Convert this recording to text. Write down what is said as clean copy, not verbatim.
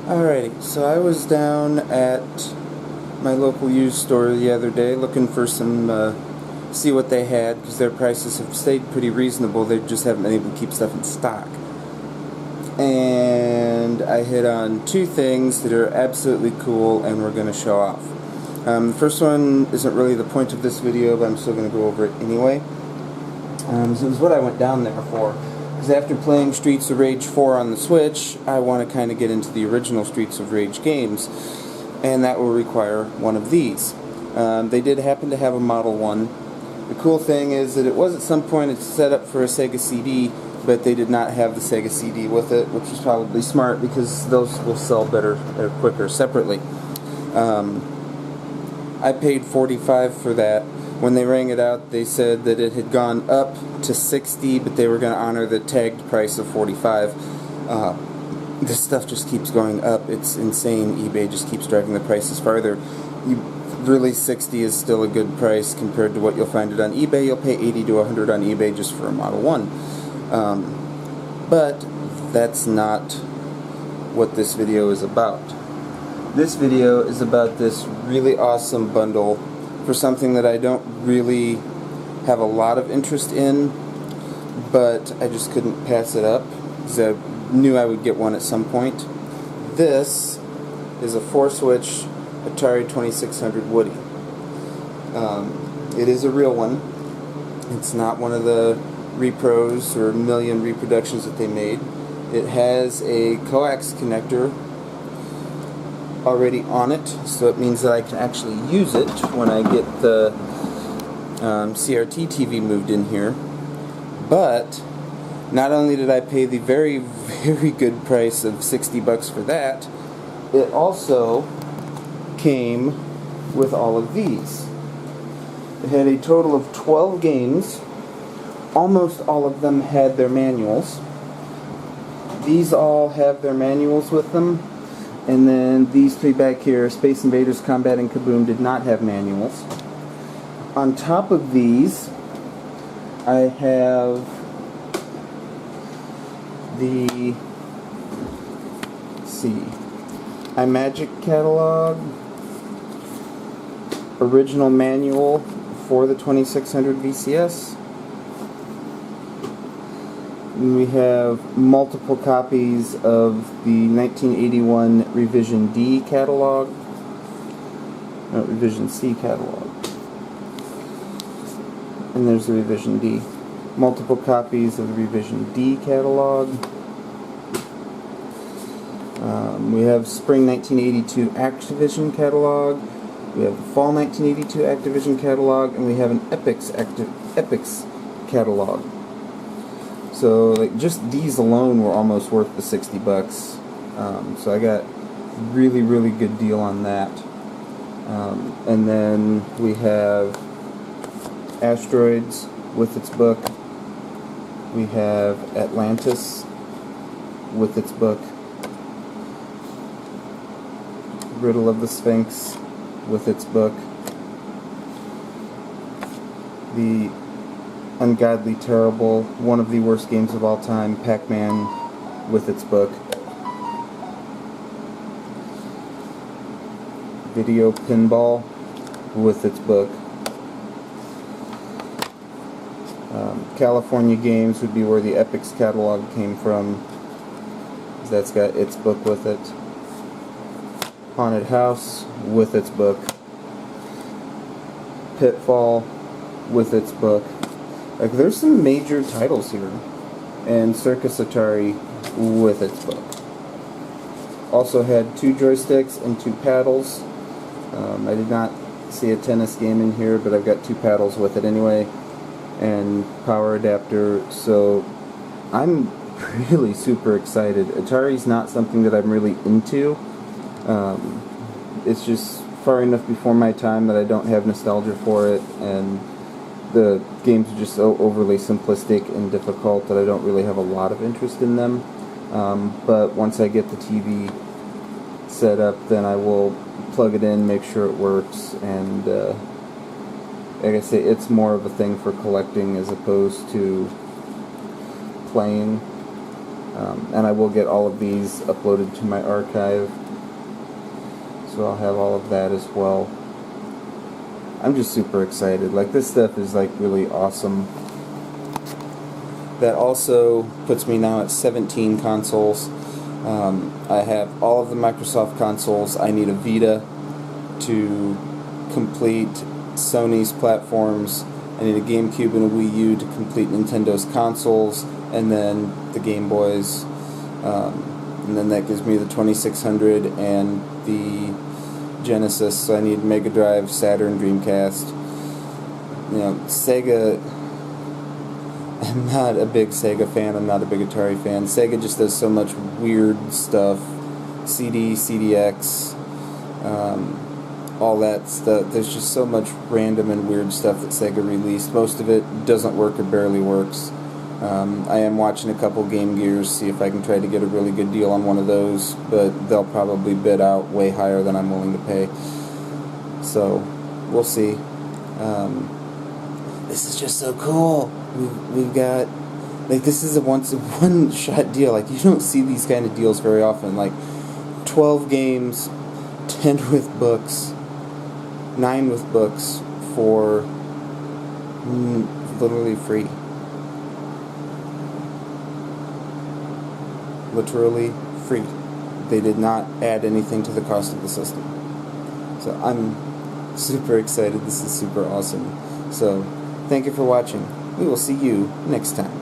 Alrighty, so I was down at my local used store the other day looking for see what they had, because their prices have stayed pretty reasonable. They just haven't been able to keep stuff in stock. And I hit on two things that are absolutely cool and we're going to show off. The first one isn't really the point of this video, but I'm still going to go over it anyway. So it was what I went down there for. Because after playing Streets of Rage 4 on the Switch, I want to kind of get into the original Streets of Rage games. And that will require one of these. They did happen to have a Model 1. The cool thing is that it was at some point it's set up for a Sega CD, but they did not have the Sega CD with it, which was probably smart because those will sell better or quicker separately. I paid $45 for that. When they rang it out, they said that it had gone up to $60, but they were going to honor the tagged price of $45. This stuff just keeps going up. It's insane. eBay just keeps driving the prices farther. Really, $60 is still a good price compared to what you'll find it on eBay. You'll pay $80 to $100 on eBay just for a Model 1. But that's not what this video is about. This video is about this really awesome bundle for something that I don't really have a lot of interest in, but I just couldn't pass it up because I knew I would get one at some point. This is a 4-switch Atari 2600 Woody. It is a real one. It's not one of the repros or million reproductions that they made. It has a coax connector already on it, so it means that I can actually use it when I get the CRT TV moved in here. But not only did I pay the very, very good price of $60 for that, it also came with all of these. It had a total of 12 games. Almost all of them had their manuals. These all have their manuals with them. And then these three back here, Space Invaders, Combat, and Kaboom, did not have manuals. On top of these, I have the, let's see, iMagic catalog, original manual for the 2600 VCS. And we have multiple copies of the 1981 Revision D catalog. No, Revision C catalog. And there's the Revision D. Multiple copies of the Revision D catalog. We have Spring 1982 Activision catalog. We have the Fall 1982 Activision catalog. And we have an Epix catalog. So, like, just these alone were almost worth the $60. So I got really, really good deal on that. And then we have Asteroids with its book. We have Atlantis with its book. Riddle of the Sphinx with its book. The Ungodly Terrible, one of the worst games of all time, Pac-Man with its book. Video Pinball with its book. California Games would be where the Epix catalog came from. That's got its book with it. Haunted House with its book. Pitfall with its book. Like, there's some major titles here. And Circus Atari with its book. Also had 2 joysticks and 2 paddles. I did not see a tennis game in here, but I've got 2 paddles with it anyway. And power adapter. So I'm really super excited. Atari's not something that I'm really into. It's just far enough before my time that I don't have nostalgia for it, and the games are just so overly simplistic and difficult that I don't really have a lot of interest in them. But once I get the TV set up, then I will plug it in, make sure it works, and like I say, it's more of a thing for collecting as opposed to playing. And I will get all of these uploaded to my archive, so I'll have all of that as well. I'm just super excited. Like, this stuff is like really awesome. That also puts me now at 17 consoles. I have all of the Microsoft consoles. I need a Vita to complete Sony's platforms. I need a GameCube and a Wii U to complete Nintendo's consoles, and then the Game Boys. And then that gives me the 2600 and the Genesis. So I need Mega Drive, Saturn, Dreamcast. Sega. I'm not a big Sega fan. I'm not a big Atari fan. Sega just does so much weird stuff. CD, CDX, all that stuff. There's just so much random and weird stuff that Sega released. Most of it doesn't work or barely works. I am watching a couple Game Gears, see if I can try to get a really good deal on one of those, but they'll probably bid out way higher than I'm willing to pay. So, we'll see. This is just so cool. We've got, like, this is a one-shot deal. Like, you don't see these kind of deals very often. Like, 12 games, 10 with books, 9 with books for literally free. Literally free. They did not add anything to the cost of the system. So I'm super excited. This is super awesome. So thank you for watching. We will see you next time.